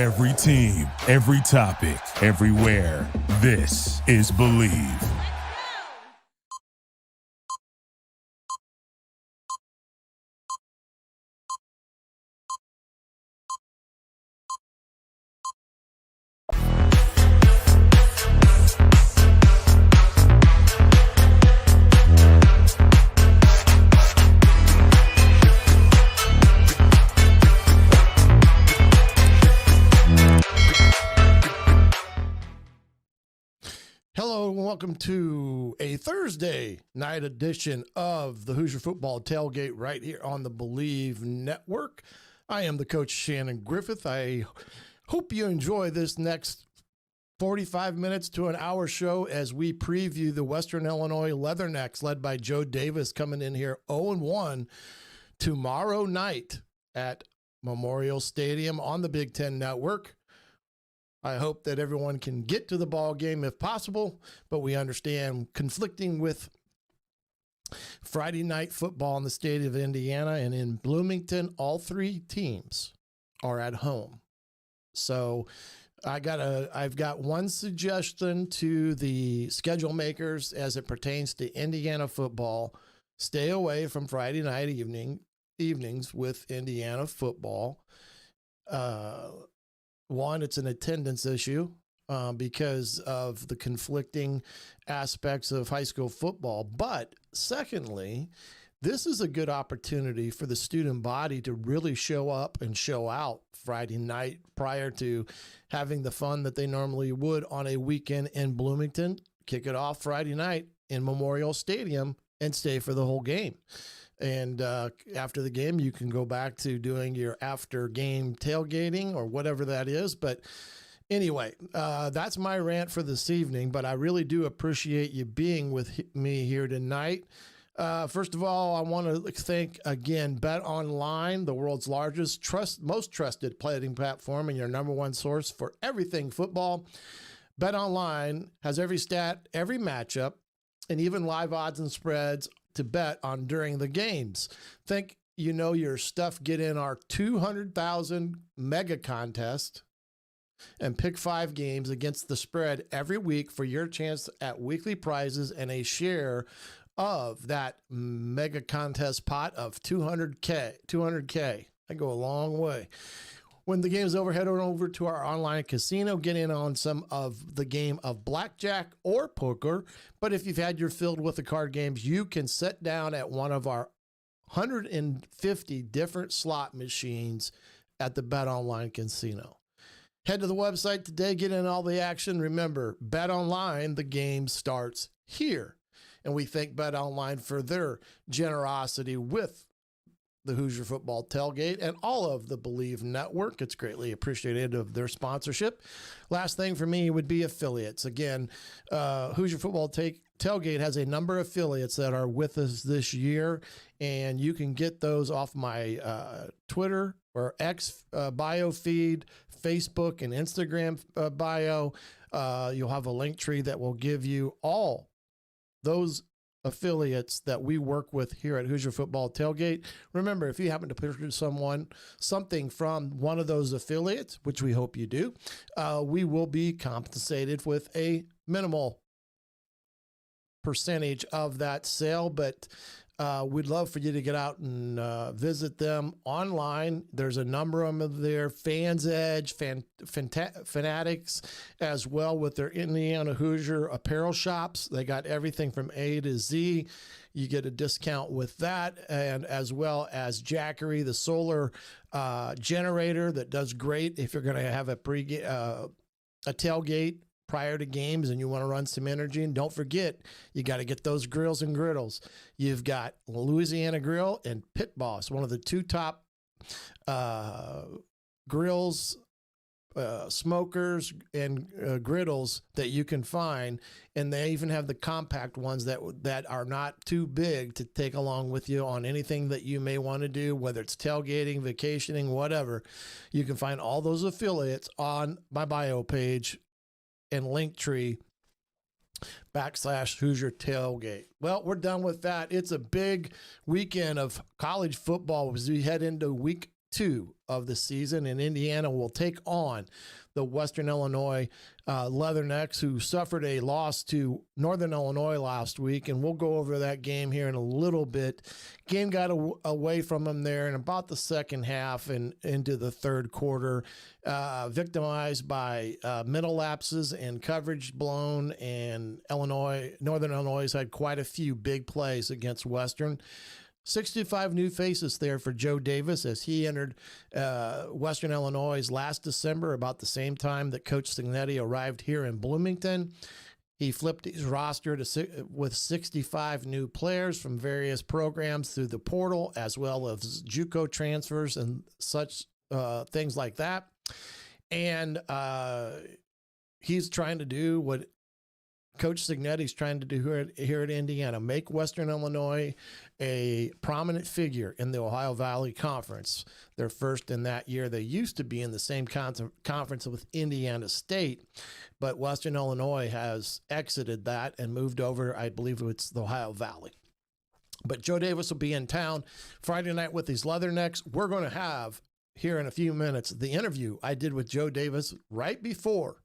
Every team, every topic, everywhere. This is Believe. Hello and welcome to a Thursday night edition of the Hoosier Football Tailgate right here on the Believe Network. I am the Coach Shannon Griffith. I hope you enjoy this next 45 minutes to an hour show as we preview the Western Illinois Leathernecks led by Joe Davis coming in here 0-1 tomorrow night at Memorial Stadium on the Big Ten Network. I hope that everyone can get to the ball game if possible, but we understand conflicting with Friday night football in the state of Indiana and in Bloomington, all three teams are at home. So I've got one suggestion to the schedule makers as it pertains to Indiana football. Stay away from Friday night evenings with Indiana football. One, it's an attendance issue because of the conflicting aspects of high school football. But secondly, this is a good opportunity for the student body to really show up and show out Friday night prior to having the fun that they normally would on a weekend in Bloomington. Kick it off Friday night in Memorial Stadium and stay for the whole game. And after the game, you can go back to doing your after-game tailgating or whatever that is. But anyway, that's my rant for this evening. But I really do appreciate you being with me here tonight. First of all, I want to thank, again, Bet Online, the world's largest, most trusted betting platform and your number one source for everything football. Bet Online has every stat, every matchup, and even live odds and spreads to bet on during the games. Think you know your stuff. Get in our 200,000 mega contest and pick 5 games against the spread every week for your chance at weekly prizes and a share of that mega contest pot of 200K. I go a long way. When the game is over, head on over to our online casino. Get in on some of the game of blackjack or poker. But if you've had your filled with the card games, you can sit down at one of our 150 different slot machines at the Bet Online Casino. Head to the website today. Get in all the action. Remember, Bet Online, the game starts here. And we thank Bet Online for their generosity with the Hoosier Football Tailgate and all of the Believe Network. It's greatly appreciated of their sponsorship. Last thing for me would be affiliates. Again, Hoosier Football Tailgate has a number of affiliates that are with us this year, and you can get those off my Twitter or X bio feed, Facebook and Instagram bio. You'll have a link tree that will give you all those affiliates that we work with here at Hoosier Football Tailgate. Remember, if you happen to purchase something from one of those affiliates, which we hope you do, we will be compensated with a minimal percentage of that sale, but we'd love for you to get out and visit them online. There's a number of them there, Fans Edge, Fanatics, as well with their Indiana Hoosier apparel shops. They got everything from A to Z. You get a discount with that, and as well as Jackery, the solar generator that does great if you're going to have a tailgate prior to games and you want to run some energy. And don't forget, you got to get those grills and griddles. You've got Louisiana Grill and PitBoss, one of the 2 top grills, smokers, and griddles that you can find. And they even have the compact ones that are not too big to take along with you on anything that you may want to do, whether it's tailgating, vacationing, whatever. You can find all those affiliates on my bio page and Linktree /Hoosier Tailgate. Well, we're done with that. It's a big weekend of college football as we head into week 2 of the season, and Indiana will take on the Western Illinois Leathernecks, who suffered a loss to Northern Illinois last week, and we'll go over that game here in a little bit. Game got away from them there in about the second half and into the third quarter, victimized by mental lapses and coverage blown, and Northern Illinois had quite a few big plays against Western. 65 new faces there for Joe Davis as he entered Western Illinois last December, about the same time that Coach Signetti arrived here in Bloomington. He flipped his roster with 65 new players from various programs through the portal, as well as JUCO transfers and such things like that. And he's trying to do what Coach Signetti's trying to do here at Indiana, make Western Illinois a prominent figure in the Ohio Valley Conference. They're first in that year. They used to be in the same conference with Indiana State, but Western Illinois has exited that and moved over, I believe it's the Ohio Valley. But Joe Davis will be in town Friday night with these Leathernecks. We're going to have, here in a few minutes, the interview I did with Joe Davis right before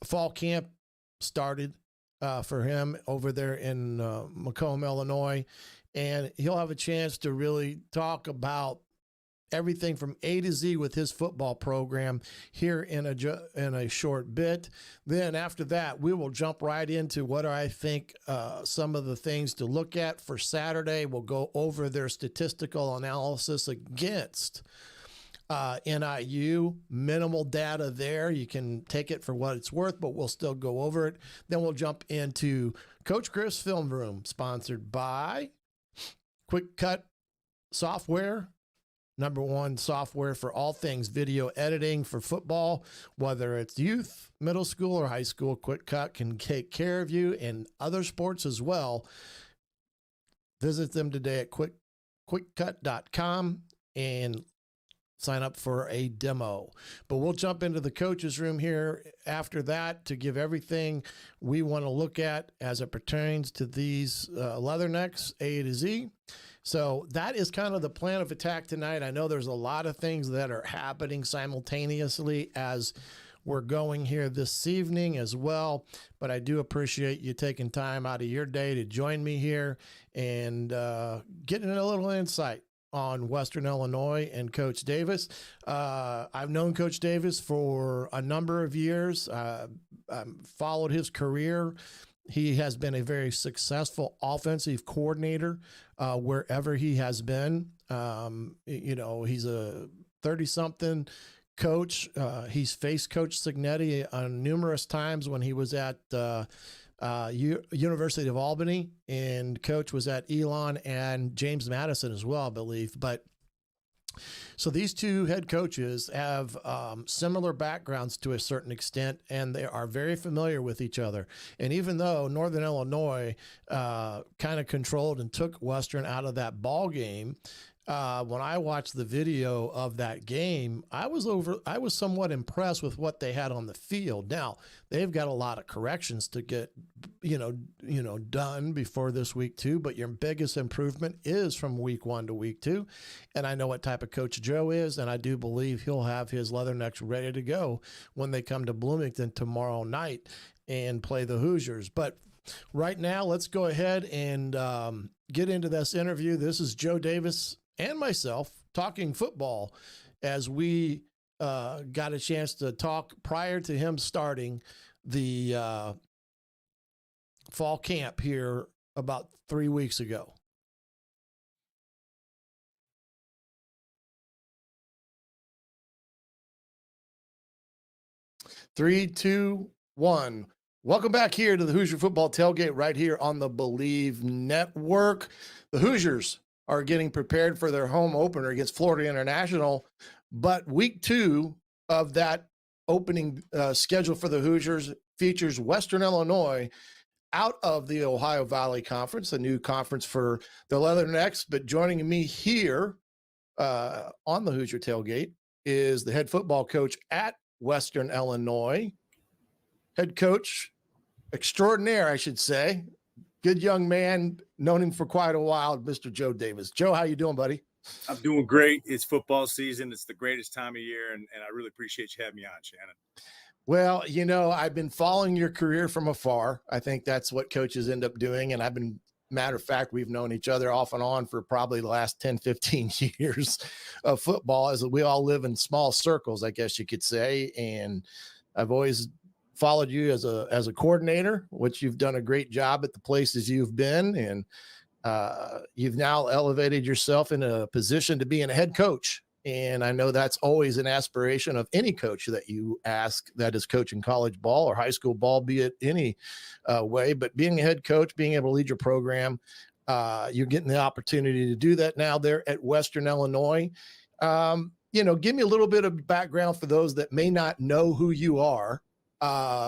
fall camp started for him over there in Macomb, Illinois, and he'll have a chance to really talk about everything from A to Z with his football program here in a short bit. Then after that, we will jump right into what I think some of the things to look at for Saturday. We'll go over their statistical analysis against NIU, minimal data there. You can take it for what it's worth, but we'll still go over it. Then we'll jump into Coach Griff's Film Room, sponsored by Quick Cut Software, #1 software for all things video editing for football, whether it's youth, middle school, or high school. Quick Cut can take care of you and other sports as well. Visit them today at quickcut.com and sign up for a demo. But we'll jump into the coach's room here after that to give everything we want to look at as it pertains to these Leathernecks, A to Z. So that is kind of the plan of attack tonight. I know there's a lot of things that are happening simultaneously as we're going here this evening as well, but I do appreciate you taking time out of your day to join me here and getting a little insight on Western Illinois and Coach Davis. I've known Coach Davis for a number of years. I've followed his career. He has been a very successful offensive coordinator wherever he has been. He's a 30-something coach. He's faced Coach Signetti numerous times when he was at University of Albany, and Coach was at Elon and James Madison as well, I believe. But so these two head coaches have similar backgrounds to a certain extent, and they are very familiar with each other. And even though Northern Illinois kind of controlled and took Western out of that ball game, when I watched the video of that game, I was somewhat impressed with what they had on the field. Now, they've got a lot of corrections to get, done before this week 2, but your biggest improvement is from week 1 to week 2. And I know what type of coach Joe is, and I do believe he'll have his Leathernecks ready to go when they come to Bloomington tomorrow night and play the Hoosiers. But right now, let's go ahead and get into this interview. This is Joe Davis and myself talking football as we got a chance to talk prior to him starting the fall camp here about 3 weeks ago. Three, two, one. Welcome back here to the Hoosier Football Tailgate right here on the Believe Network. The Hoosiers are getting prepared for their home opener against Florida International, but week 2 of that opening schedule for the Hoosiers features Western Illinois out of the Ohio Valley Conference, a new conference for the Leathernecks. But joining me here on the Hoosier Tailgate is the head football coach at Western Illinois, head coach extraordinaire, I should say, good young man, known him for quite a while, Mr. Joe Davis. Joe, how you doing, buddy? I'm doing great. It's football season. It's the greatest time of year, and I really appreciate you having me on, Shannon. Well, I've been following your career from afar. I think that's what coaches end up doing. And matter of fact, we've known each other off and on for probably the last 10, 15 years of football, as we all live in small circles, I guess you could say. And I've always followed you as a coordinator, which you've done a great job at the places you've been. And you've now elevated yourself in a position to being a head coach. And I know that's always an aspiration of any coach that you ask that is coaching college ball or high school ball, be it any way. But being a head coach, being able to lead your program, you're getting the opportunity to do that now there at Western Illinois. Give me a little bit of background for those that may not know who you are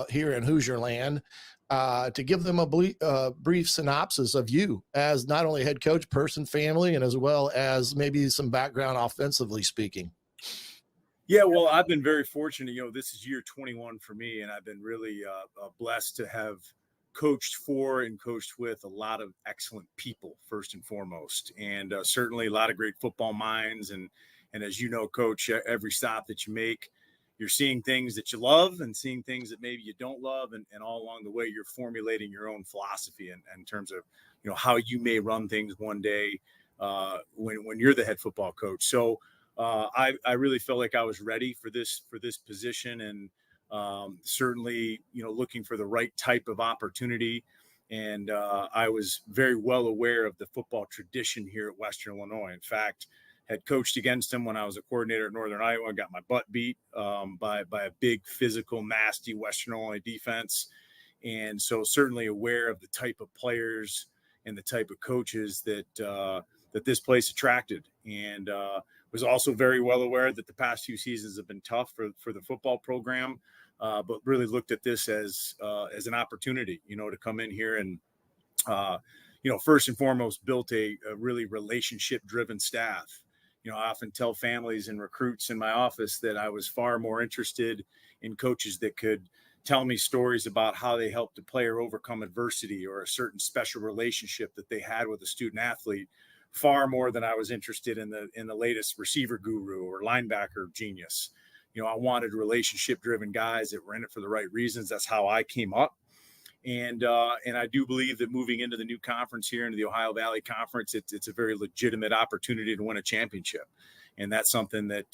here in Hoosier land. To give them a brief synopsis of you as not only head coach, person, family, and as well as maybe some background offensively speaking. Yeah, well, I've been very fortunate. This is year 21 for me, and I've been really blessed to have coached for and coached with a lot of excellent people, first and foremost, and certainly a lot of great football minds. And as you know, Coach, every stop that you make, you're seeing things that you love and seeing things that maybe you don't love. And all along the way, you're formulating your own philosophy in terms of, how you may run things one day when you're the head football coach. So I really felt like I was ready for this position, and certainly, looking for the right type of opportunity. And I was very well aware of the football tradition here at Western Illinois. In fact, had coached against him when I was a coordinator at Northern Iowa, got my butt beat by a big, physical, nasty Western Illinois defense. And so certainly aware of the type of players and the type of coaches that this place attracted. And was also very well aware that the past few seasons have been tough for the football program, but really looked at this as an opportunity, to come in here and, first and foremost, built a really relationship-driven staff. I often tell families and recruits in my office that I was far more interested in coaches that could tell me stories about how they helped a player overcome adversity or a certain special relationship that they had with a student athlete, far more than I was interested in the latest receiver guru or linebacker genius. I wanted relationship-driven guys that were in it for the right reasons. That's how I came up. And I do believe that moving into the new conference here, into the Ohio Valley Conference, it's a very legitimate opportunity to win a championship. And that's something that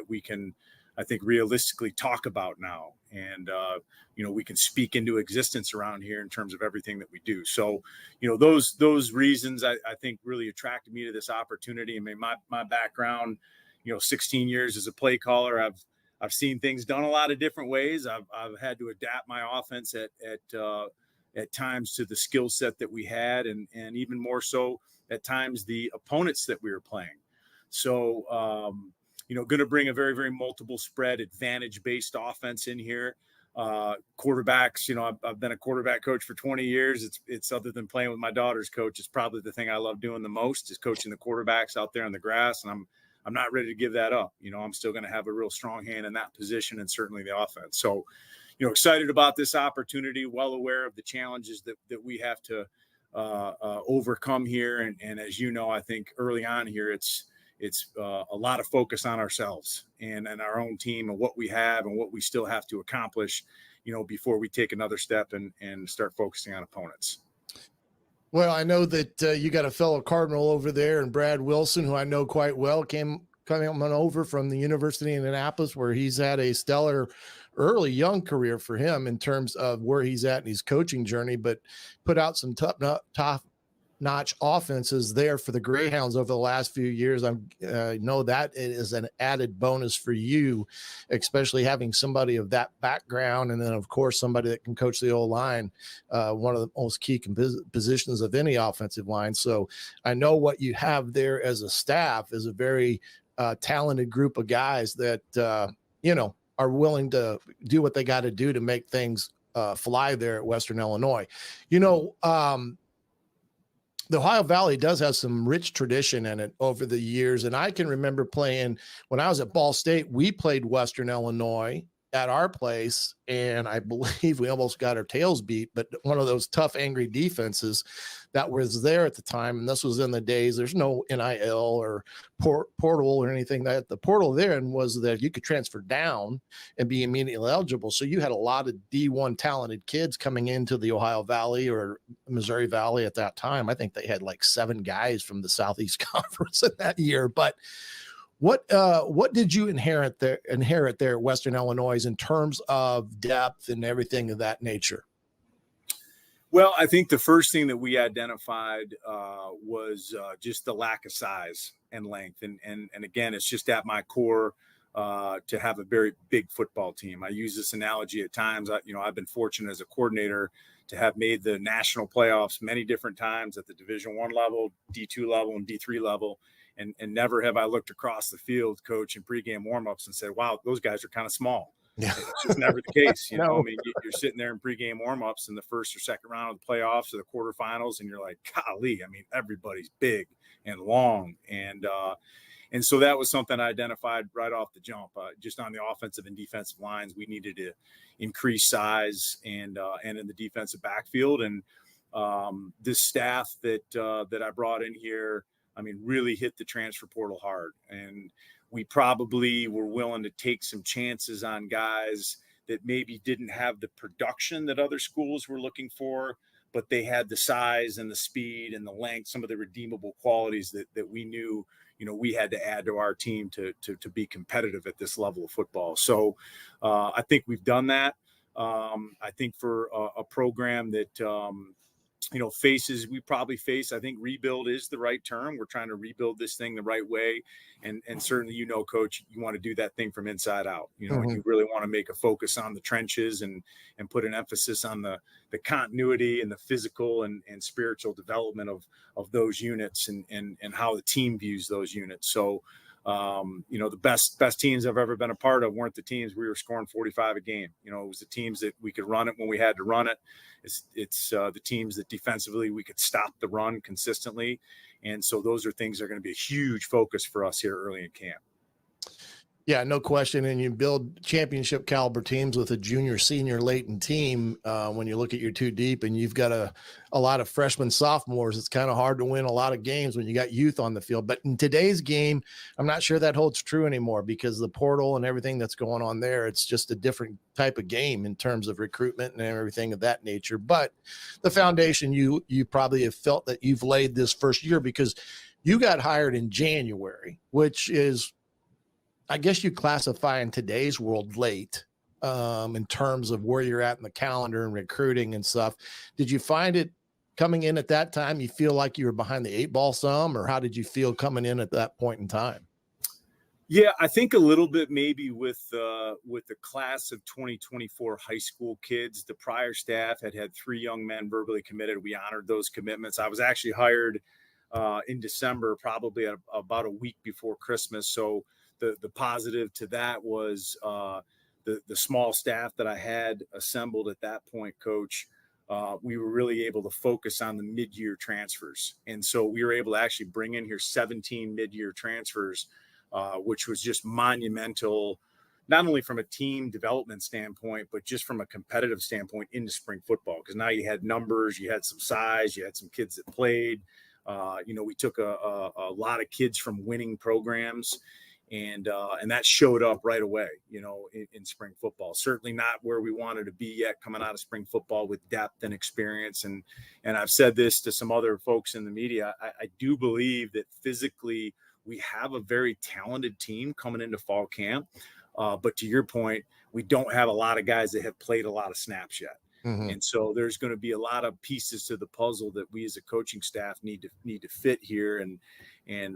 we can, I think, realistically talk about now. And, we can speak into existence around here in terms of everything that we do. So, those reasons I think really attracted me to this opportunity. I mean, my background, 16 years as a play caller, I've seen things done a lot of different ways. I've had to adapt my offense at times to the skill set that we had, and even more so at times the opponents that we were playing. So, going to bring a very, very multiple spread advantage-based offense in here. Quarterbacks, I've been a quarterback coach for 20 years. It's other than playing with my daughter's coach, it's probably the thing I love doing the most is coaching the quarterbacks out there on the grass. And I'm not ready to give that up. I'm still going to have a real strong hand in that position and certainly the offense. So, excited about this opportunity, well aware of the challenges that we have to overcome here. And as you know, I think early on here, it's a lot of focus on ourselves and our own team and what we have and what we still have to accomplish, before we take another step and start focusing on opponents. Well, I know that you got a fellow Cardinal over there, and Brad Wilson, who I know quite well, coming over from the University of Indianapolis, where he's had a stellar early young career for him in terms of where he's at in his coaching journey, but put out some top-notch offenses there for the Greyhounds over the last few years. I know that it is an added bonus for you, especially having somebody of that background. And then, of course, somebody that can coach the O-line, one of the most key positions of any offensive line. So I know what you have there as a staff is a very talented group of guys that, are willing to do what they got to do to make things fly there at Western Illinois. The Ohio Valley does have some rich tradition in it over the years. And I can remember playing when I was at Ball State, we played Western Illinois at our place, and I believe we almost got our tails beat, but one of those tough, angry defenses that was there at the time, and this was in the days, there's no NIL or portal or anything. That the portal then was that you could transfer down and be immediately eligible. So you had a lot of D1 talented kids coming into the Ohio Valley or Missouri Valley at that time. I think they had like 7 guys from the Southeast Conference in that year. But what did you inherit there at Western Illinois in terms of depth and everything of that nature? Well, I think the first thing that we identified was just the lack of size and length. And again, it's just at my core to have a very big football team. I use this analogy at times. I've been fortunate as a coordinator to have made the national playoffs many different times at the Division I level, D2 level, and D3 level. And never have I looked across the field, coach, in pregame warmups and said, wow, those guys are kind of small. Yeah. It's just never the case. No. I mean, you're sitting there in pregame warmups in the first or second round of the playoffs or the quarterfinals, and you're like, golly, I mean, everybody's big and long. And so that was something I identified right off the jump. Just on the offensive and defensive lines, we needed to increase size and in the defensive backfield. And this staff that I brought in here, I mean, really hit the transfer portal hard. And we probably were willing to take some chances on guys that maybe didn't have the production that other schools were looking for, but they had the size and the speed and the length, some of the redeemable qualities that we knew, we had to add to our team to be competitive at this level of football. So I think we've done that. I think for a program that, we probably face, I think rebuild is the right term. We're trying to rebuild this thing the right way. And certainly, Coach, you want to do that thing from inside out. You really want to make a focus on the trenches and put an emphasis on the continuity and the physical and spiritual development of those units and how the team views those units. So, the best teams I've ever been a part of weren't the teams we were scoring 45 a game. It was the teams that we could run it when we had to run it. It's the teams that defensively we could stop the run consistently. And so those are things that are going to be a huge focus for us here early in camp. Yeah, no question. And you build championship caliber teams with a junior, senior, latent team. When you look at your two deep and you've got a lot of freshmen, sophomores, it's kind of hard to win a lot of games when you got youth on the field. But in today's game, I'm not sure that holds true anymore because the portal and everything that's going on there, it's just a different type of game in terms of recruitment and everything of that nature. But the foundation you probably have felt that you've laid this first year because you got hired in January, which is, I guess you classify in today's world late in terms of where you're at in the calendar and recruiting and stuff. Did you find it coming in at that time? You feel like you were behind the 8 ball some, or how did you feel coming in at that point in time? Yeah, I think a little bit maybe with the class of 2024 high school kids. The prior staff had 3 young men verbally committed. We honored those commitments. I was actually hired in December, probably about a week before Christmas. So the positive to that was the small staff that I had assembled at that point, Coach. We were really able to focus on the mid-year transfers. And so we were able to actually bring in here 17 mid-year transfers, which was just monumental, not only from a team development standpoint, but just from a competitive standpoint into spring football. Because now you had numbers, you had some size, you had some kids that played. We took a lot of kids from winning programs. And that showed up right away, in spring football. Certainly not where we wanted to be yet coming out of spring football with depth and experience. And I've said this to some other folks in the media. I do believe that physically we have a very talented team coming into fall camp. But to your point, we don't have a lot of guys that have played a lot of snaps yet. Mm-hmm. And so there's going to be a lot of pieces to the puzzle that we as a coaching staff need to fit here. And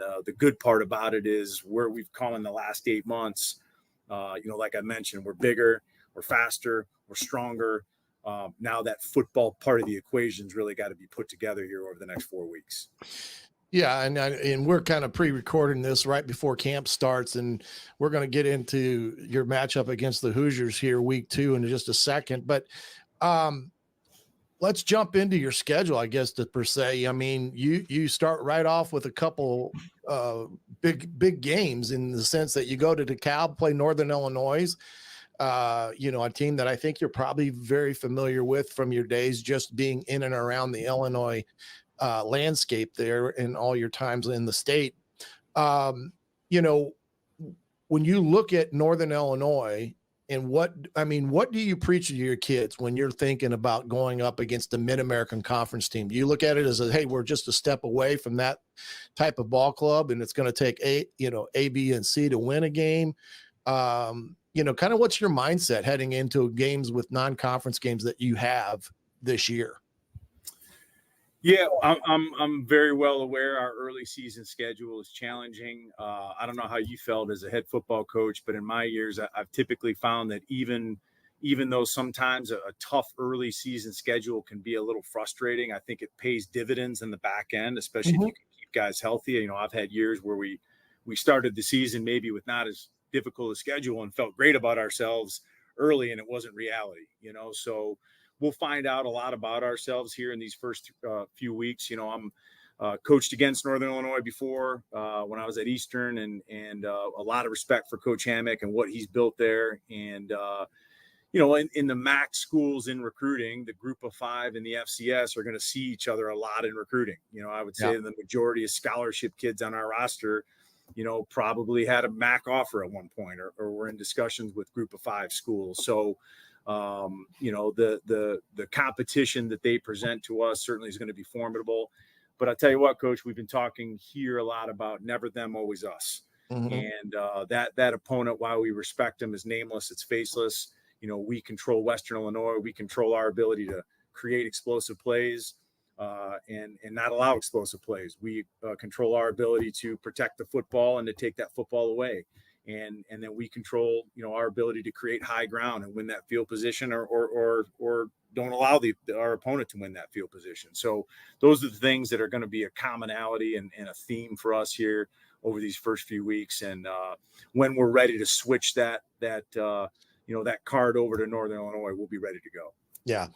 the good part about it is where we've come in the last 8 months, like I mentioned, we're bigger, we're faster, we're stronger. Now that football part of the equation's really got to be put together here over the next 4 weeks. Yeah, and we're kind of pre-recording this right before camp starts, and we're going to get into your matchup against the Hoosiers here week 2 in just a second. But let's jump into your schedule, I guess, per se. I mean, you start right off with a couple big games in the sense that you go to DeKalb, play Northern Illinois. a team that I think you're probably very familiar with from your days just being in and around the Illinois landscape there and all your times in the state. You know, when you look at Northern Illinois and what do you preach to your kids when you're thinking about going up against the Mid-American Conference team? Do you look at it as hey, we're just a step away from that type of ball club and it's going to take A, B, and C to win a game? Kind of what's your mindset heading into games with non-conference games that you have this year? Yeah, I'm very well aware our early season schedule is challenging. I don't know how you felt as a head football coach, but in my years, I've typically found that even though sometimes a tough early season schedule can be a little frustrating, I think it pays dividends in the back end, especially if you can keep guys healthy. I've had years where we started the season maybe with not as difficult a schedule and felt great about ourselves early, and it wasn't reality. So we'll find out a lot about ourselves here in these first few weeks. I'm coached against Northern Illinois before when I was at Eastern, and a lot of respect for Coach Hammock and what he's built there. And, in the MAC schools in recruiting, the group of five in the FCS are going to see each other a lot in recruiting. I would say the majority of scholarship kids on our roster, probably had a MAC offer at one point or were in discussions with group of five schools. So, the competition that they present to us certainly is going to be formidable. But I'll tell you what, Coach, we've been talking here a lot about never them, always us. And that opponent, while we respect them, is nameless, it's faceless. We control Western Illinois. We control our ability to create explosive plays and not allow explosive plays. We control our ability to protect the football and to take that football away. And then we control, our ability to create high ground and win that field position or don't allow our opponent to win that field position. So those are the things that are going to be a commonality and a theme for us here over these first few weeks. And when we're ready to switch that card over to Northern Illinois, we'll be ready to go. Yeah.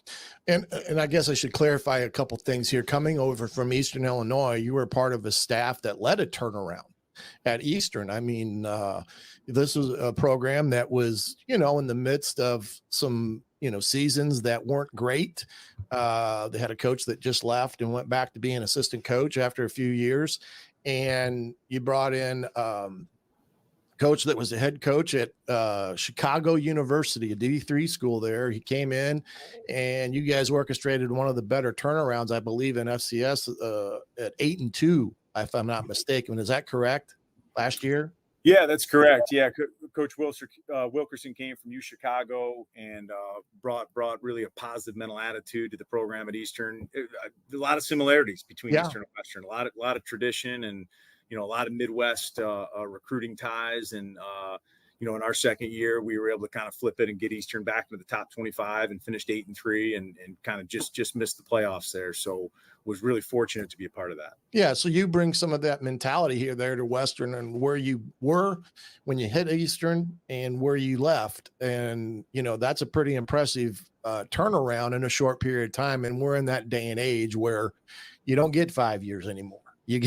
And I guess I should clarify a couple things here. Coming over from Eastern Illinois, you were part of a staff that led a turnaround at Eastern. This was a program that was, in the midst of some, seasons that weren't great. They had a coach that just left and went back to being assistant coach after a few years. And you brought in coach that was the head coach at Chicago University, a D3 school there. He came in and you guys orchestrated one of the better turnarounds, I believe, in FCS at 8-2. If I'm not mistaken. Is that correct? Last year? Yeah, that's correct. Yeah, Coach Wilkerson came from Chicago and brought really a positive mental attitude to the program at Eastern. A lot of similarities between Eastern and Western. A lot of tradition and a lot of Midwest recruiting ties. And in our second year, we were able to kind of flip it and get Eastern back into the top 25 and finished 8-3 and kind of just missed the playoffs there. So was really fortunate to be a part of that. Yeah. So you bring some of that mentality here there to Western and where you were when you hit Eastern and where you left. And, that's a pretty impressive turnaround in a short period of time. And we're in that day and age where you don't get 5 years anymore. You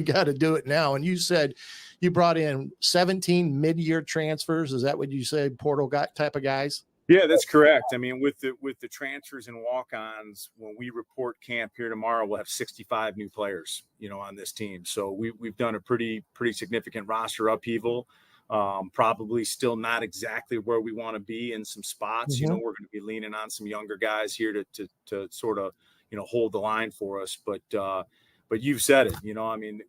got to do it now. And you said you brought in 17 mid-year transfers. Is that what you say? Portal type of guys? Yeah, that's correct. With the transfers and walk-ons, when we report camp here tomorrow, we'll have 65 new players, on this team. So we've done a pretty significant roster upheaval. Probably still not exactly where we want to be in some spots. We're going to be leaning on some younger guys here to sort of, hold the line for us. But you've said it,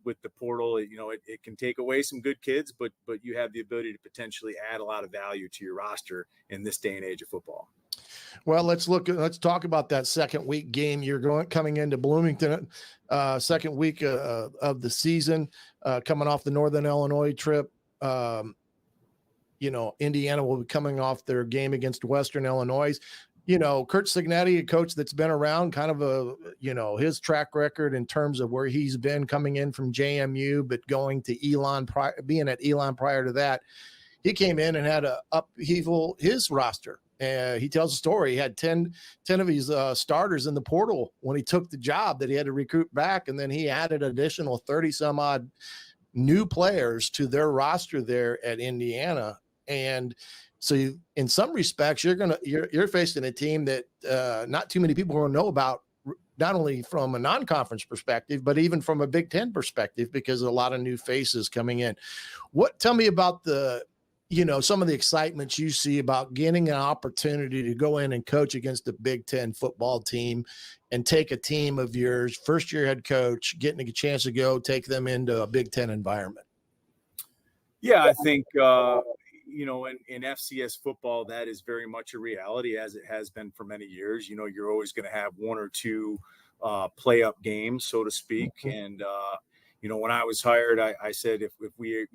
with the portal, it can take away some good kids, but you have the ability to potentially add a lot of value to your roster in this day and age of football. Well, let's talk about that second week game. You're coming into Bloomington, second week of the season, coming off the Northern Illinois trip. Indiana will be coming off their game against Western Illinois. Kurt Signetti, a coach that's been around, kind of his track record in terms of where he's been coming in from JMU, but going to Elon, being at Elon prior to that, he came in and had to upheaval his roster. He tells a story. He had 10 of his starters in the portal when he took the job that he had to recruit back. And then he added additional 30 some odd new players to their roster there at Indiana. And So in some respects, you're facing a team that not too many people will know about, not only from a non-conference perspective, but even from a Big Ten perspective, because a lot of new faces coming in. Tell me about some of the excitements you see about getting an opportunity to go in and coach against a Big Ten football team and take a team of yours, first year head coach, getting a chance to go take them into a Big Ten environment. Yeah, I think, in FCS football, that is very much a reality, as it has been for many years. You're always going to have one or two play up games, so to speak. And, when I was hired, I said, if we,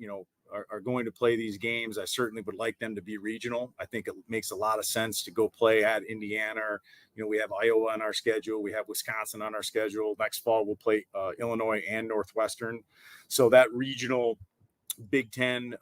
are going to play these games, I certainly would like them to be regional. I think it makes a lot of sense to go play at Indiana. We have Iowa on our schedule. We have Wisconsin on our schedule. Next fall, we'll play Illinois and Northwestern. So that regional Big Ten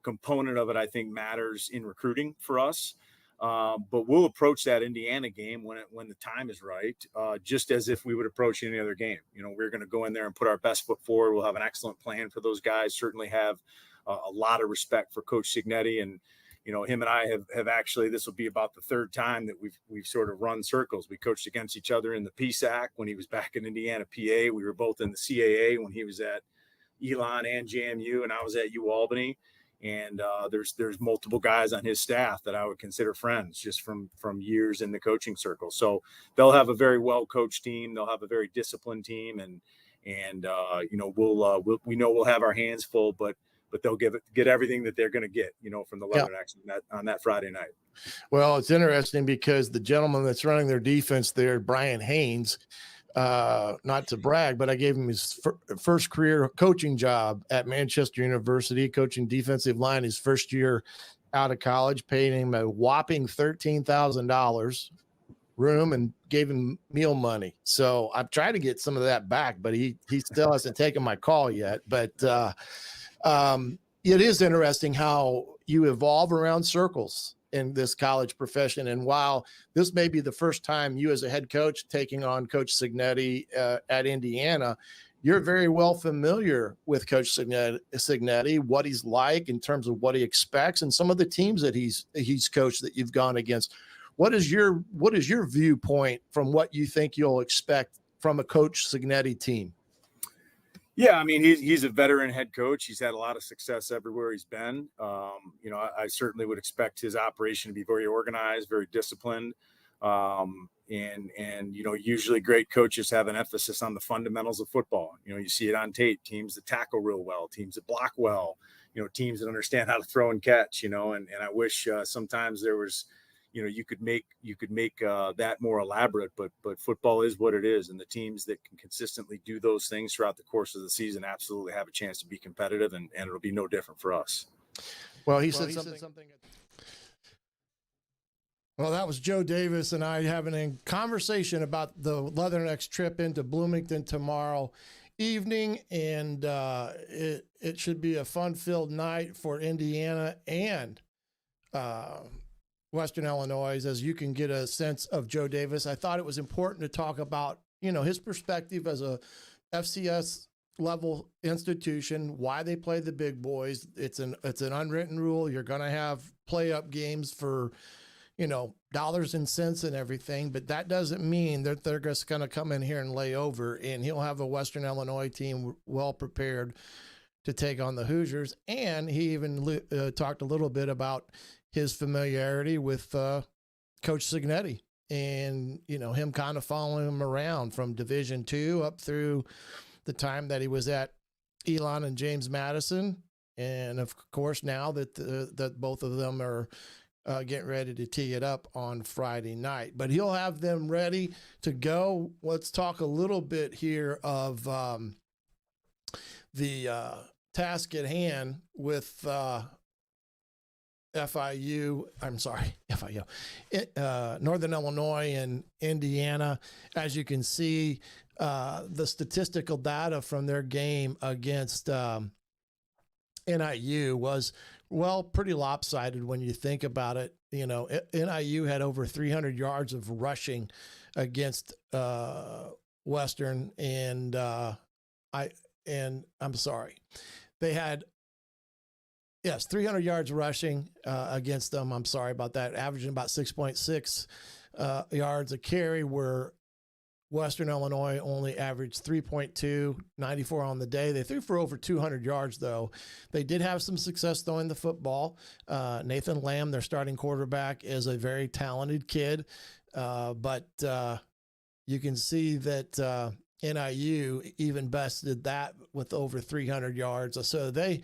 component of it, I think, matters in recruiting for us. But we'll approach that Indiana game when the time is right, just as if we would approach any other game. We're going to go in there and put our best foot forward. We'll have an excellent plan for those guys. Certainly have a lot of respect for Coach Cignetti, and him and I have actually, this will be about the third time that we've sort of run circles. We coached against each other in the PSAC when he was back in Indiana, PA. We were both in the CAA when he was at Elon and JMU, and I was at UAlbany. And there's multiple guys on his staff that I would consider friends just from years in the coaching circle. So they'll have a very well coached team. They'll have a very disciplined team, and we'll have our hands full, but they'll get everything that they're going to get, from the Leathernecks on that Friday night. Well, it's interesting because the gentleman that's running their defense there, Brian Haynes, not to brag, but I gave him his first career coaching job at Manchester University, coaching defensive line his first year out of college, paid him a whopping $13,000 room and gave him meal money. So I've tried to get some of that back, but he still hasn't taken my call yet. But it is interesting how you evolve around circles in this college profession. And while this may be the first time you as a head coach taking on Coach Cignetti at Indiana, you're very well familiar with Coach Cignetti, what he's like in terms of what he expects and some of the teams that he's coached that you've gone against. What is your viewpoint from what you think you'll expect from a Coach Cignetti team? Yeah, I mean, he's a veteran head coach. He's had a lot of success everywhere he's been. I certainly would expect his operation to be very organized, very disciplined. Usually great coaches have an emphasis on the fundamentals of football. You see it on tape, teams that tackle real well, teams that block well, teams that understand how to throw and catch, and I wish sometimes there was, you could make that more elaborate, but football is what it is. And the teams that can consistently do those things throughout the course of the season absolutely have a chance to be competitive, and it'll be no different for us. Well, he said something. Well, that was Joe Davis and I having a conversation about the Leathernecks trip into Bloomington tomorrow evening. And it should be a fun-filled night for Indiana and Western Illinois, as you can get a sense of Joe Davis. I thought it was important to talk about, his perspective as a FCS level institution, why they play the big boys. It's an unwritten rule. You're going to have play up games for, dollars and cents and everything, but that doesn't mean that they're just going to come in here and lay over, and he'll have a Western Illinois team well prepared to take on the Hoosiers. And he even talked a little bit about his familiarity with Coach Cignetti and, him kind of following him around from Division II up through the time that he was at Elon and James Madison. And of course, now that both of them are getting ready to tee it up on Friday night, but he'll have them ready to go. Let's talk a little bit here of the task at hand with FIU, Northern Illinois and Indiana. As you can see, the statistical data from their game against NIU was, pretty lopsided when you think about it. NIU had over 300 yards of rushing against Western, and they had Yes, 300 yards rushing against them. I'm sorry about that. Averaging about 6.6 yards a carry, where Western Illinois only averaged 3.2, 94 on the day. They threw for over 200 yards, though. They did have some success throwing the football. Nathan Lamb, their starting quarterback, is a very talented kid, but you can see that NIU even bested that with over 300 yards. So they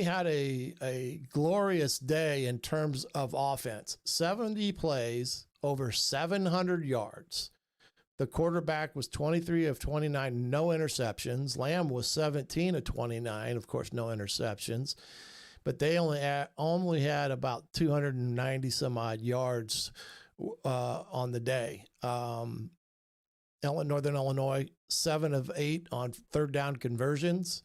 had a glorious day in terms of offense. 70 plays, over 700 yards. The quarterback was 23 of 29, no interceptions. Lamb was 17 of 29, of course, no interceptions. But they only had about 290 some odd yards on the day. Northern Illinois, 7 of 8 on third down conversions.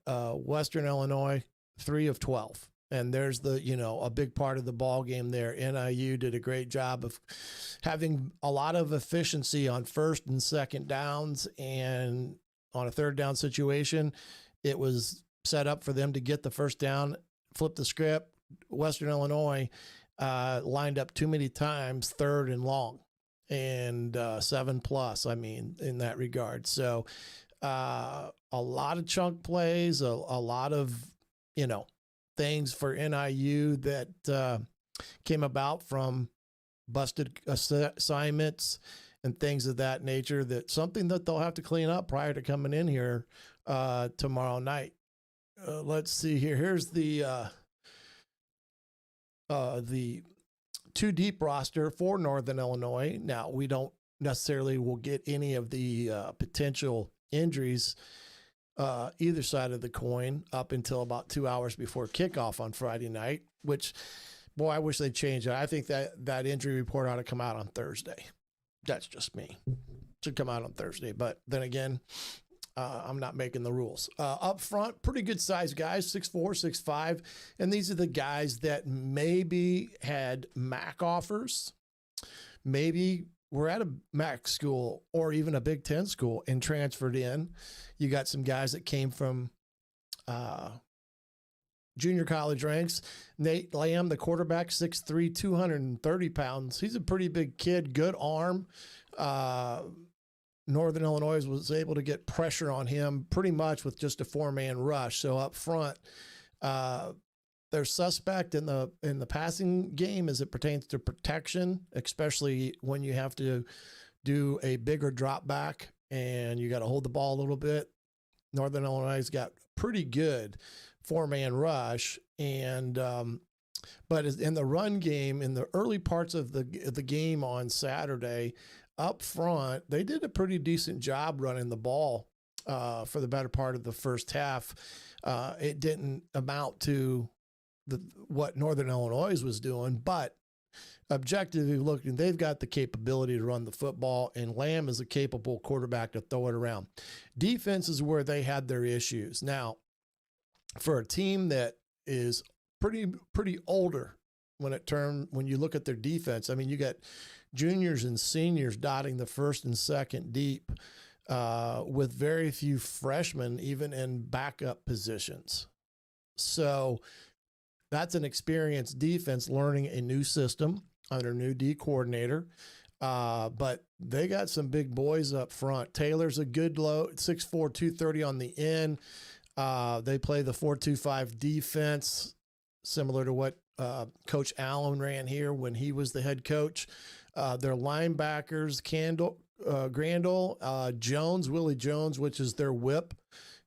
Western Illinois, 3 of 12. And there's a big part of the ball game there. NIU did a great job of having a lot of efficiency on first and second downs, and on a third down situation, it was set up for them to get the first down, flip the script. Western Illinois lined up too many times, third and long, and 7+, in that regard. So a lot of chunk plays, a lot of, things for NIU that came about from busted assignments and things of that nature. That's something that they'll have to clean up prior to coming in here tomorrow night. Let's see here. Here's the 2-deep roster for Northern Illinois. Now, we don't necessarily will get any of the potential injuries either side of the coin up until about 2 hours before kickoff on Friday night, which, boy, I wish they'd change it. I think that injury report ought to come out on Thursday. That's just me. Should come out on Thursday. But then again, I'm not making the rules. Up front, pretty good sized guys, 6'4", 6'5". And these are the guys that maybe had MAC offers, maybe were at a MAC school or even a Big Ten school and transferred in. You got some guys that came from junior college ranks. Nate Lamb, the quarterback, 6'3", 230 pounds. He's a pretty big kid, good arm. Northern Illinois was able to get pressure on him pretty much with just a 4-man rush. So up front, they're suspect in the passing game as it pertains to protection, especially when you have to do a bigger drop back and you got to hold the ball a little bit. Northern Illinois got pretty good 4-man rush, and but in the run game, in the early parts of the game on Saturday, up front, they did a pretty decent job running the ball for the better part of the first half. It didn't amount to what Northern Illinois was doing, but objectively looking, they've got the capability to run the football, and Lamb is a capable quarterback to throw it around. Defense is where they had their issues. Now, for a team that is pretty older when you look at their defense, you got juniors and seniors dotting the first and second deep, with very few freshmen even in backup positions. So that's an experienced defense learning a new system under a new D coordinator. But they got some big boys up front. Taylor's a good low, 6'4", 230 on the end. They play the 4-2-5 defense, similar to what Coach Allen ran here when he was the head coach. Their linebackers, Grandel, Jones, Willie Jones, which is their whip.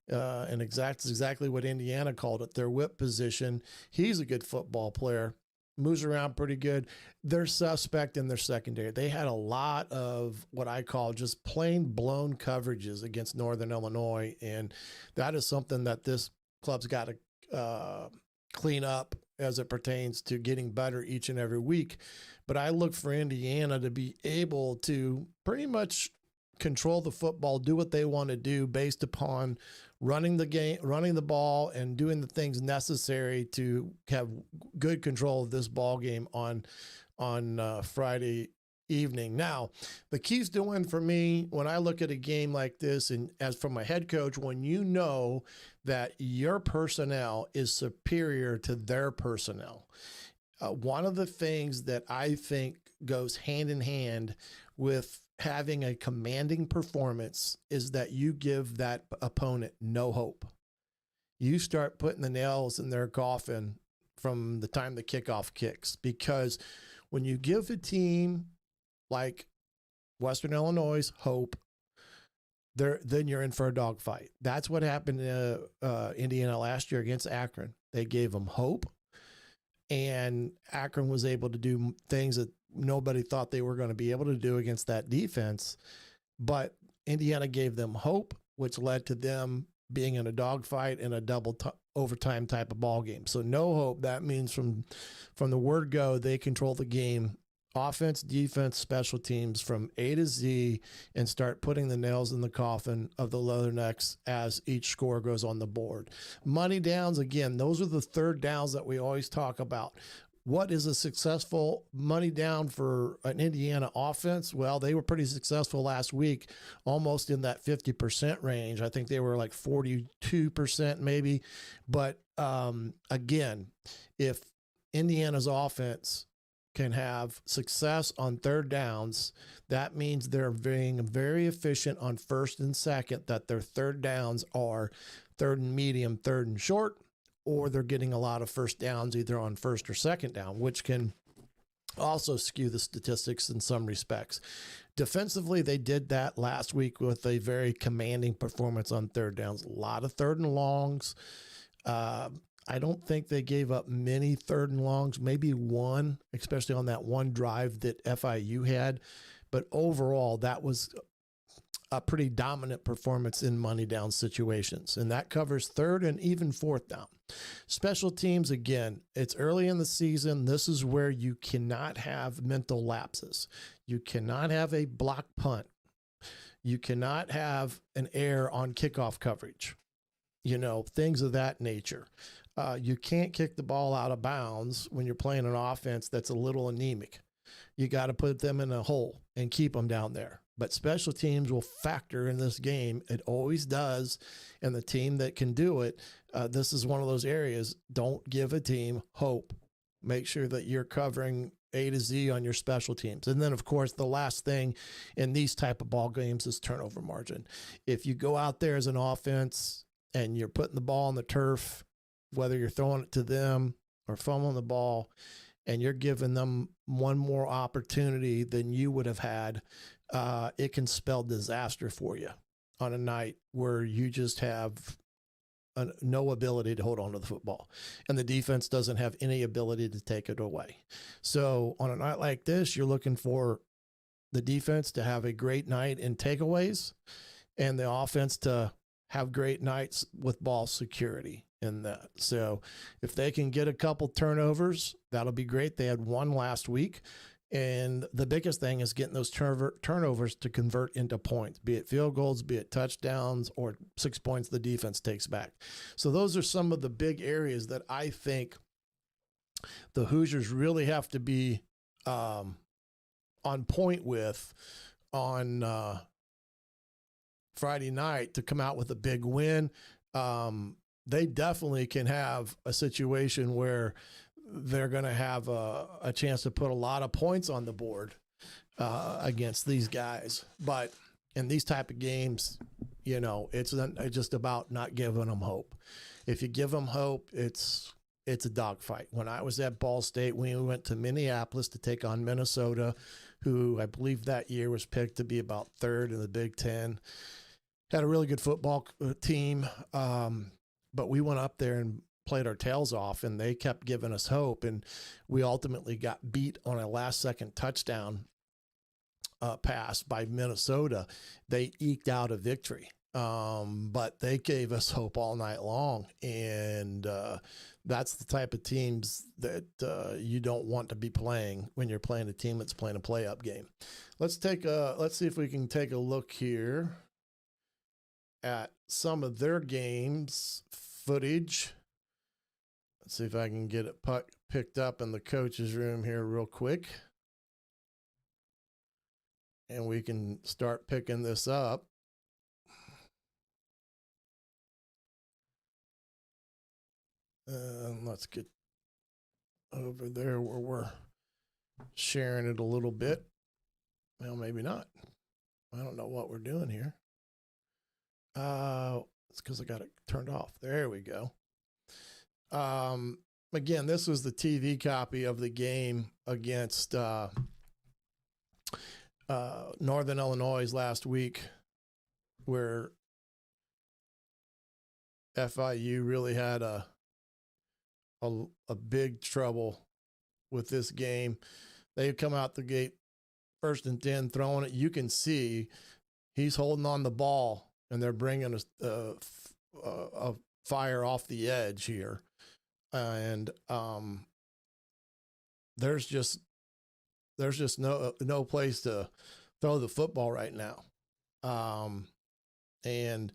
And exactly what Indiana called it, their whip position. He's a good football player, moves around pretty good. They're suspect in their secondary. They had a lot of what I call just plain blown coverages against Northern Illinois, and that is something that this club's got to clean up as it pertains to getting better each and every week. But I look for Indiana to be able to pretty much control the football, do what they want to do based upon running the game, running the ball, and doing the things necessary to have good control of this ball game on Friday evening. Now, the keys to win for me, when I look at a game like this, and as from my head coach, when you know that your personnel is superior to their personnel, one of the things that I think goes hand in hand with having a commanding performance is that you give that opponent no hope. You start putting the nails in their coffin from the time the kickoff kicks, because when you give a team like Western Illinois hope, then you're in for a dogfight. That's what happened in Indiana last year against Akron. They gave them hope, and Akron was able to do things that nobody thought they were going to be able to do against that defense. But Indiana gave them hope, which led to them being in a dogfight in a double overtime type of ball game. So no hope. That means from the word go, they control the game, offense, defense, special teams from A to Z, and start putting the nails in the coffin of the Leathernecks as each score goes on the board. Money downs, again, those are the third downs that we always talk about. What is a successful money down for an Indiana offense? Well, they were pretty successful last week, almost in that 50% range. I think they were like 42% maybe. But again, if Indiana's offense can have success on third downs, that means they're being very efficient on first and second, that their third downs are third and medium, third and short, or they're getting a lot of first downs either on first or second down, which can also skew the statistics in some respects. Defensively, they did that last week with a very commanding performance on third downs. A lot of third and longs. I don't think they gave up many third and longs, maybe one, especially on that one drive that FIU had. But overall, that was a pretty dominant performance in money down situations. And that covers third and even fourth down. Special teams, again, it's early in the season. This is where you cannot have mental lapses. You cannot have a block punt. You cannot have an error on kickoff coverage. You know, things of that nature. You can't kick the ball out of bounds when you're playing an offense that's a little anemic. You got to put them in a hole and keep them down there. But special teams will factor in this game. It always does. And the team that can do it, this is one of those areas. Don't give a team hope. Make sure that you're covering A to Z on your special teams. And then, of course, the last thing in these type of ball games is turnover margin. If you go out there as an offense and you're putting the ball on the turf, whether you're throwing it to them or fumbling the ball, and you're giving them one more opportunity than you would have had, it can spell disaster for you on a night where you just have no ability to hold on to the football, and the defense doesn't have any ability to take it away. So on a night like this, you're looking for the defense to have a great night in takeaways and the offense to have great nights with ball security in that. So if they can get a couple turnovers, that'll be great. They had one last week. And the biggest thing is getting those turnovers to convert into points, be it field goals, be it touchdowns, or 6 points the defense takes back. So those are some of the big areas that I think the Hoosiers really have to be on point with on Friday night to come out with a big win. They definitely can have a situation where they're going to have a chance to put a lot of points on the board against these guys. But in these type of games, you know, it's just about not giving them hope. If you give them hope, it's a dogfight. When I was at Ball State, we went to Minneapolis to take on Minnesota, who I believe that year was picked to be about third in the Big Ten. Had a really good football team, but we went up there and played our tails off, and they kept giving us hope, and we ultimately got beat on a last-second touchdown pass by Minnesota. They eked out a victory, but they gave us hope all night long, and that's the type of teams that you don't want to be playing when you're playing a team that's playing a play-up game. Let's see if we can take a look here at some of their games footage. Let's see if I can get it picked up in the coach's room here real quick. and we can start picking this up. Let's get over there where we're sharing it a little bit. Well, maybe not. I don't know what we're doing here. It's because I got it turned off. There we go. Again, this was the TV copy of the game against Northern Illinois last week, where FIU really had a big trouble with this game. They come out the gate 1st and 10, throwing it. You can see he's holding on the ball, and they're bringing a fire off the edge here. And there's just no place to throw the football right now. And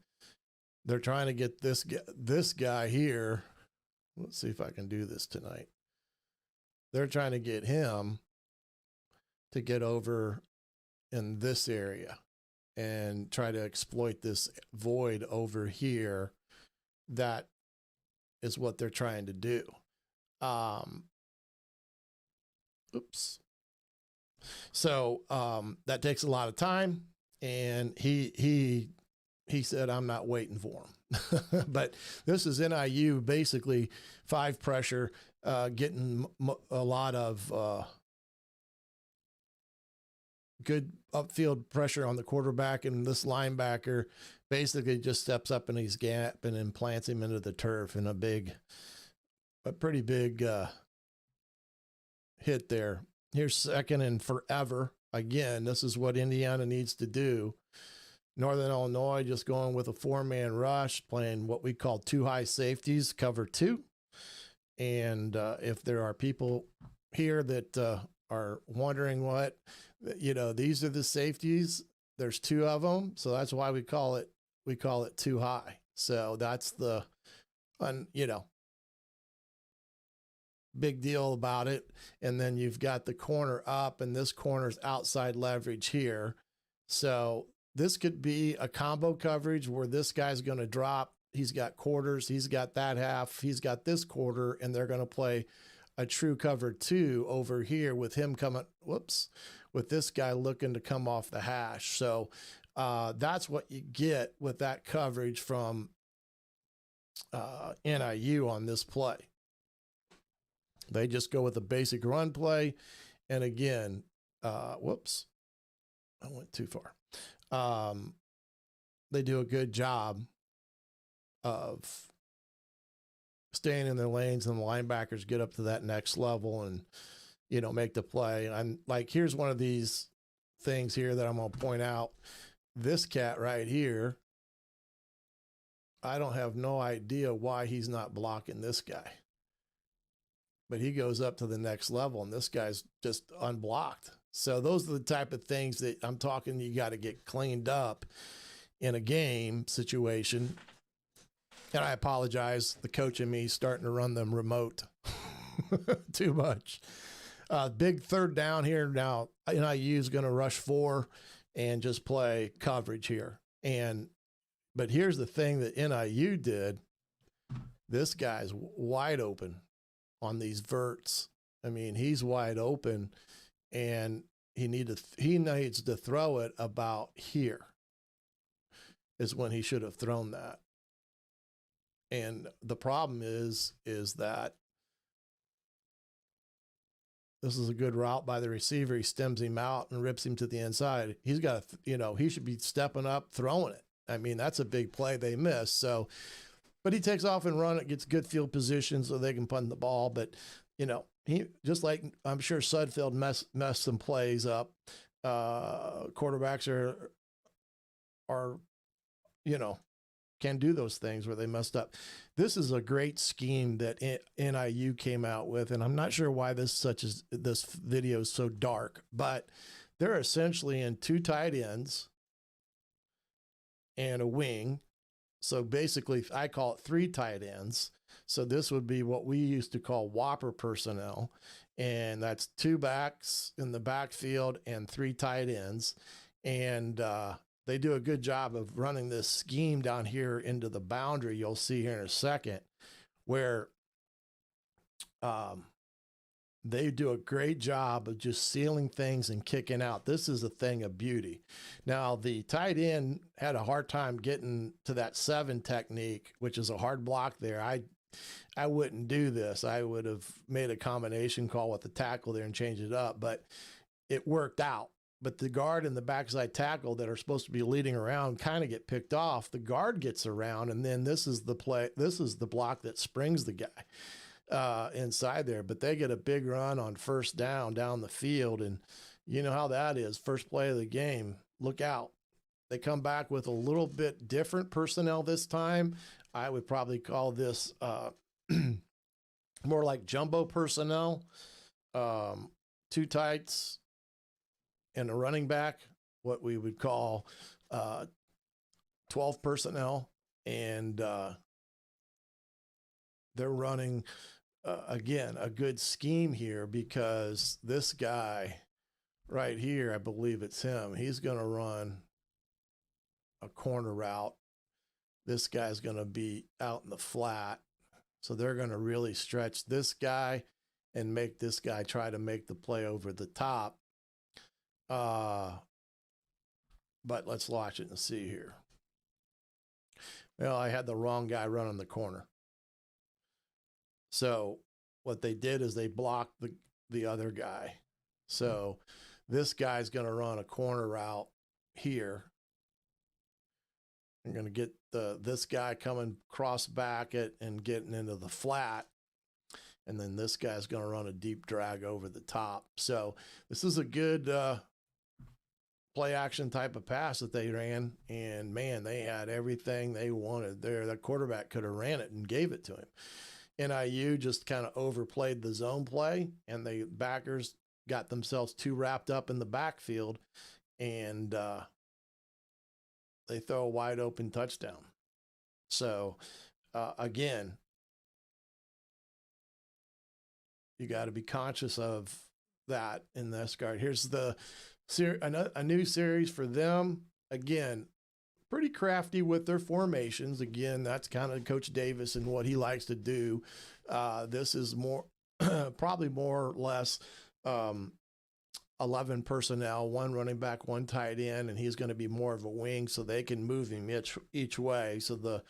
they're trying to get this guy here. Let's see if I can do this tonight. They're trying to get him to get over in this area and try to exploit this void over here. That is what they're trying to do. Oops. So that takes a lot of time, and he said, I'm not waiting for him. But this is NIU, basically 5 pressure, getting a lot of good upfield pressure on the quarterback, and this linebacker basically just steps up in his gap and then plants him into the turf in a pretty big hit there. Here's 2nd and forever. Again, this is what Indiana needs to do. Northern Illinois just going with a 4-man rush, playing what we call 2 high safeties, cover 2. And if there are people here that are wondering what, these are the safeties. There's 2 of them, so that's why we call it 2 high. So that's the, big deal about it. And then you've got the corner up, and this corner's outside leverage here. So this could be a combo coverage where this guy's going to drop. He's got quarters. He's got that half. He's got this quarter, and they're going to play a true cover 2 over here with him coming, with this guy looking to come off the hash. So that's what you get with that coverage from NIU on this play. They just go with a basic run play. And again, I went too far. They do a good job of staying in their lanes, and the linebackers get up to that next level and, make the play. And I'm like, here's one of these things here that I'm going to point out. This cat right here, I don't have no idea why he's not blocking this guy. But he goes up to the next level, and this guy's just unblocked. So those are the type of things that I'm talking you got to get cleaned up in a game situation. And I apologize, the coach and me starting to run them remote too much. Big 3rd down here now. NIU is going to rush 4 and just play coverage here. But here's the thing that NIU did. This guy's wide open on these verts. I mean, he's wide open, and he needs to throw it about here is when he should have thrown that. And the problem is that this is a good route by the receiver. He stems him out and rips him to the inside. He's got to, he should be stepping up, throwing it. I mean, that's a big play they missed. So, but he takes off and run it, gets good field position so they can punt the ball. But, he just like I'm sure Sudfeld messed some plays up. Quarterbacks are can do those things where they messed up. This is a great scheme that NIU came out with, and I'm not sure why this video is so dark, but they're essentially in 2 tight ends and a wing. So basically, I call it 3 tight ends. So this would be what we used to call Whopper personnel. and that's 2 backs in the backfield and 3 tight ends. And they do a good job of running this scheme down here into the boundary. You'll see here in a second where they do a great job of just sealing things and kicking out. This is a thing of beauty. Now, the tight end had a hard time getting to that 7 technique, which is a hard block there. I wouldn't do this. I would have made a combination call with the tackle there and changed it up, but it worked out. But the guard and the backside tackle that are supposed to be leading around kind of get picked off. The guard gets around, and then this is the play. This is the block that springs the guy inside there. But they get a big run on first down the field, and you know how that is. First play of the game. Look out. They come back with a little bit different personnel this time. I would probably call this more like jumbo personnel. 2 tights and a running back, what we would call 12 personnel. And they're running, again, a good scheme here, because this guy right here, I believe it's him, he's going to run a corner route. This guy's going to be out in the flat. So they're going to really stretch this guy and make this guy try to make the play over the top. But let's watch it and see here. Well, I had the wrong guy running the corner. So what they did is they blocked the other guy. So this guy's going to run a corner route here. I'm going to get this guy coming cross back it and getting into the flat. And then this guy's going to run a deep drag over the top. So this is a good play action type of pass that they ran. And man, they had everything they wanted there. The quarterback could have ran it and gave it to him. NIU just kind of overplayed the zone play, and the backers got themselves too wrapped up in the backfield, and they throw a wide open touchdown. So again, you got to be conscious of that in this guard. Here's a new series for them. Again, pretty crafty with their formations. Again, that's kind of Coach Davis and what he likes to do. This is more, probably more or less 11 personnel, 1 running back, 1 tight end, and he's going to be more of a wing, so they can move him each way. So the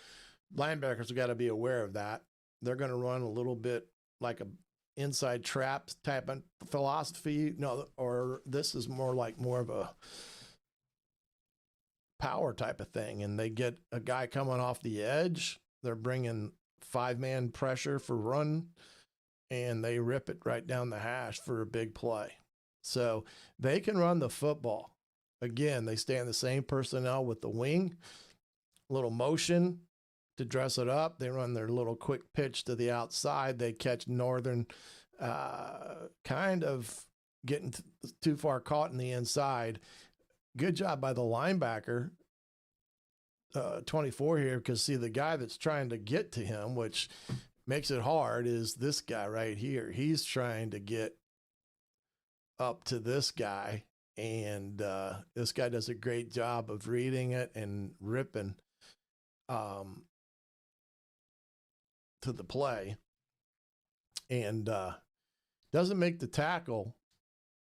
linebackers have got to be aware of that. They're going to run a little bit like a inside trap type of philosophy. No, or this is more of a power type of thing. And they get a guy coming off the edge. They're bringing 5-man pressure for run, and they rip it right down the hash for a big play. So they can run the football. Again, they stay in the same personnel with the wing, little motion to dress it up. They run their little quick pitch to the outside. They catch Northern kind of getting too far caught in the inside. Good job by the linebacker, 24 here, because see, the guy that's trying to get to him, which makes it hard, is this guy right here. He's trying to get up to this guy, and this guy does a great job of reading it and ripping to the play, and doesn't make the tackle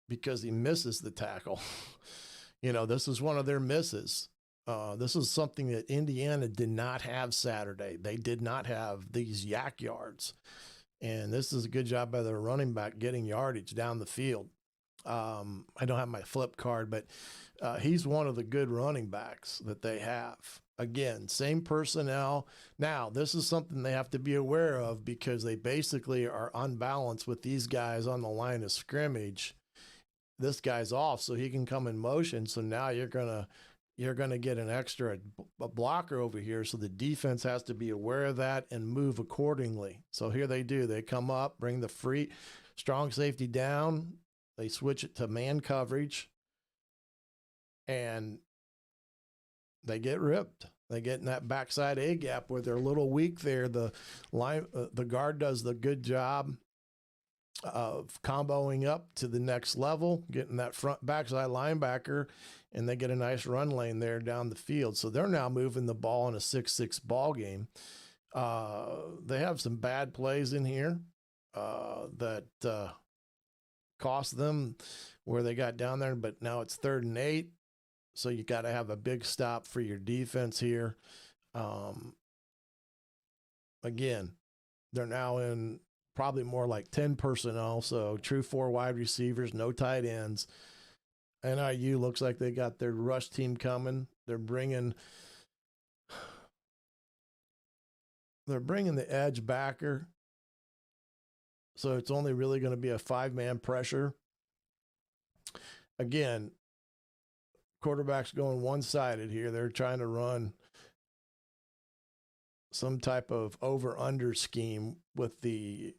because he misses the tackle. You know, this is one of their misses. This is something that Indiana did not have Saturday. They did not have these yak yards. And this is a good job by their running back getting yardage down the field. I don't have my flip card, but he's one of the good running backs that they have. Again, same personnel. Now, this is something they have to be aware of, because they basically are unbalanced with these guys on the line of scrimmage. This guy's off, so he can come in motion. So now you're gonna get an extra blocker over here. So the defense has to be aware of that and move accordingly. So here they do. They come up, bring the free strong safety down. They switch it to man coverage, and they get ripped. They get in that backside A gap where they're a little weak there. The guard does the good job of comboing up to the next level, getting that front backside linebacker, and they get a nice run lane there down the field. So they're now moving the ball in a 6-6 ball game. They have some bad plays in here that cost them where they got down there, but now it's 3rd and 8. So you got to have a big stop for your defense here. Again, they're now in probably more like 10 personnel. So true 4 wide receivers, no tight ends. NIU looks like they got their rush team coming. They're bringing the edge backer. So it's only really going to be a 5-man pressure. Again, quarterback's going one-sided here. They're trying to run some type of over-under scheme with the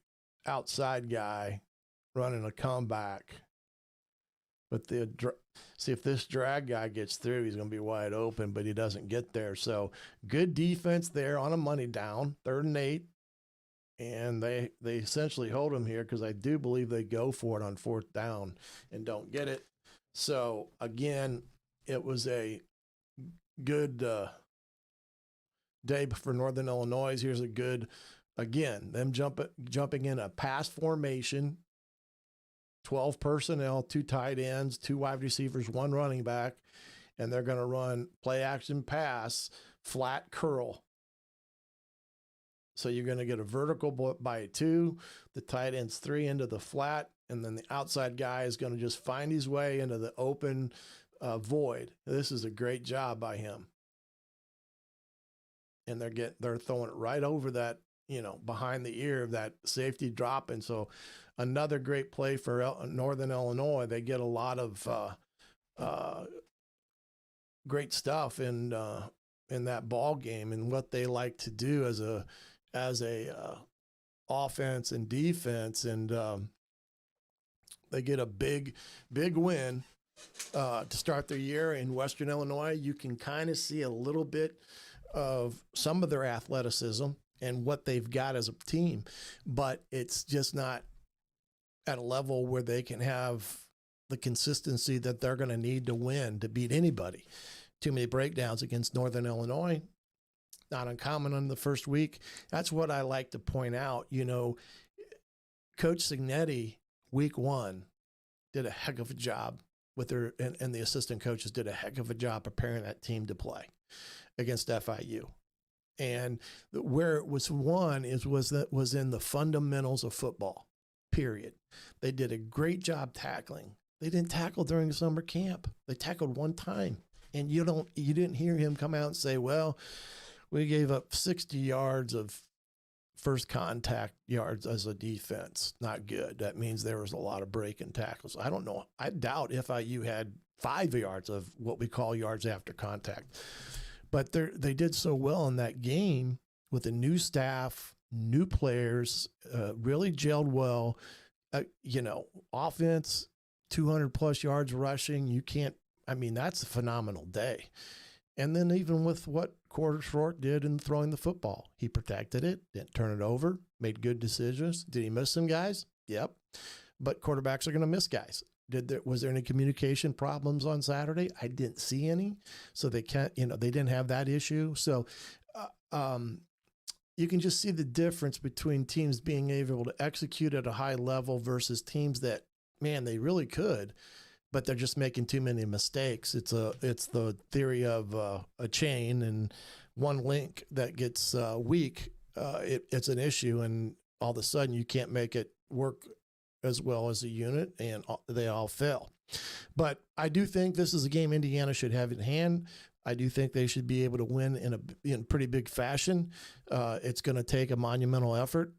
outside guy running a comeback. But see if this drag guy gets through, he's going to be wide open, but he doesn't get there. So good defense there on a money down, 3rd and 8. And they essentially hold him here because I do believe they go for it on 4th down and don't get it. So, again, it was a good day for Northern Illinois. Here's a good, again, them jumping in a pass formation, 12 personnel, 2 tight ends, 2 wide receivers, 1 running back, and they're going to run play action pass, flat curl. So you're going to get a vertical by 2, the tight end's 3 into the flat, and then the outside guy is going to just find his way into the open void. This is a great job by him. And they're throwing it right over that, behind the ear of that safety drop. And so another great play for Northern Illinois. They get a lot of great stuff in that ball game, and what they like to do as a offense and defense, and they get a big win to start their year in Western Illinois. You can kind of see a little bit of some of their athleticism and what they've got as a team, but it's just not at a level where they can have the consistency that they're going to need to win, to beat anybody. Too many breakdowns against Northern Illinois. Not uncommon on the first week. That's what I like to point out. Coach Signetti, week 1, did a heck of a job with her, and the assistant coaches did a heck of a job preparing that team to play against FIU. And where it was won was in the fundamentals of football, period. They did a great job tackling. They didn't tackle during summer camp. They tackled 1 time. And you didn't hear him come out and say, well, we gave up 60 yards of first contact yards as a defense. Not good. That means there was a lot of breaking tackles. I don't know. I doubt FIU had 5 yards of what we call yards after contact. But they did so well in that game with a new staff, new players, really gelled well. Offense, 200-plus yards rushing. That's a phenomenal day. And then even with what Short did in throwing the football, he protected it, didn't turn it over, made good decisions. Did he miss some guys? Yep. But quarterbacks are going to miss guys. Was there any communication problems on Saturday? I didn't see any. So they didn't have that issue. So you can just see the difference between teams being able to execute at a high level versus teams that, man, they really could, but they're just making too many mistakes. It's the theory of a chain, and one link that gets weak, it's an issue, and all of a sudden you can't make it work as well as a unit, and they all fail. But I do think this is a game Indiana should have in hand. I do think they should be able to win in pretty big fashion. It's going to take a monumental effort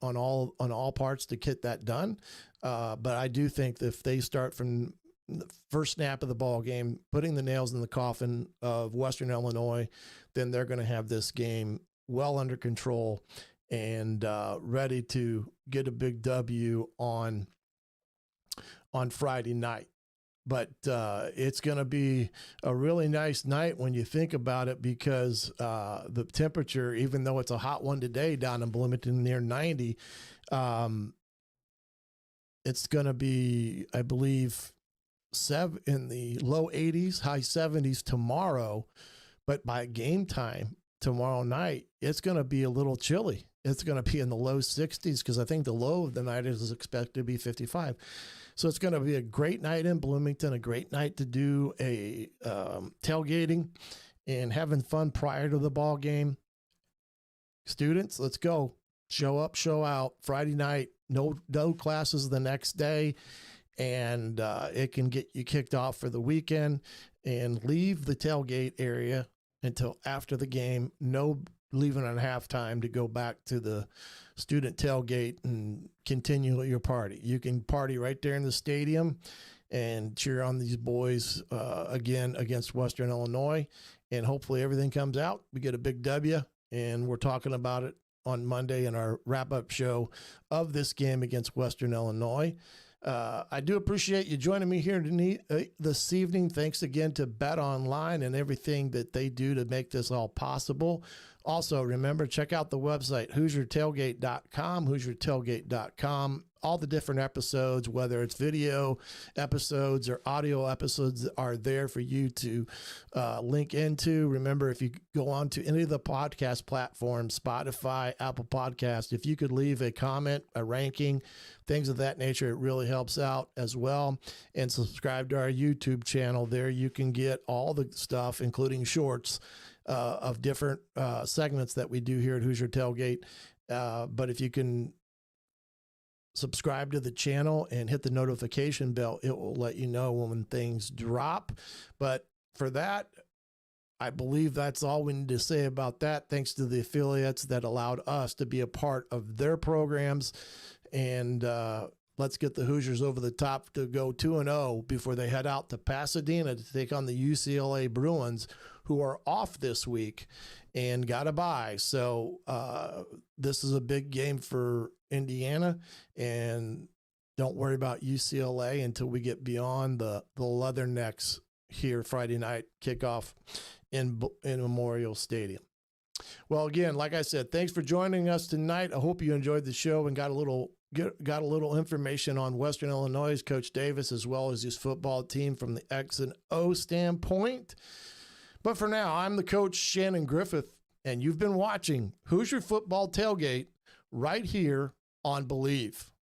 on all parts to get that done. But I do think that if they start from the first snap of the ball game, putting the nails in the coffin of Western Illinois, then they're going to have this game well under control and ready to get a big W on Friday night. But it's going to be a really nice night when you think about it, because the temperature, even though it's a hot one today down in Bloomington near 90, It's going to be, I believe, in the low 80s, high 70s tomorrow. But by game time tomorrow night, it's going to be a little chilly. It's going to be in the low 60s because I think the low of the night is expected to be 55. So it's going to be a great night in Bloomington, a great night to do a tailgating and having fun prior to the ball game. Students, let's go. Show up, show out. Friday night, no classes the next day, and it can get you kicked off for the weekend. And leave the tailgate area until after the game. No leaving at halftime to go back to the student tailgate and continue your party. You can party right there in the stadium and cheer on these boys again against Western Illinois. And hopefully everything comes out. We get a big W, and we're talking about it on Monday in our wrap-up show of this game against Western Illinois. I do appreciate you joining me here this evening. Thanks again to Bet Online and everything that they do to make this all possible. Also, remember, check out the website, HoosierTailgate.com, HoosierTailgate.com. All the different episodes, whether it's video episodes or audio episodes, are there for you to link into. Remember, if you go on to any of the podcast platforms, Spotify, Apple Podcast, if you could leave a comment, a ranking, things of that nature, it really helps out as well. And subscribe to our YouTube channel. There you can get all the stuff, including shorts, of different segments that we do here at Hoosier Tailgate. But if you can subscribe to the channel and hit the notification bell, it will let you know when things drop. But for that, I believe that's all we need to say about that. Thanks to the affiliates that allowed us to be a part of their programs. And let's get the Hoosiers over the top to go 2-0 before they head out to Pasadena to take on the UCLA Bruins, who are off this week and got a bye. So this is a big game for Indiana, and don't worry about UCLA until we get beyond the Leathernecks here Friday night kickoff in Memorial Stadium. Well, again, like I said, thanks for joining us tonight. I hope you enjoyed the show and got a little information on Western Illinois' Coach Davis, as well as his football team from the X and O standpoint. But for now, I'm the coach, Shannon Griffith, and you've been watching Hoosier Football Tailgate right here on Believe.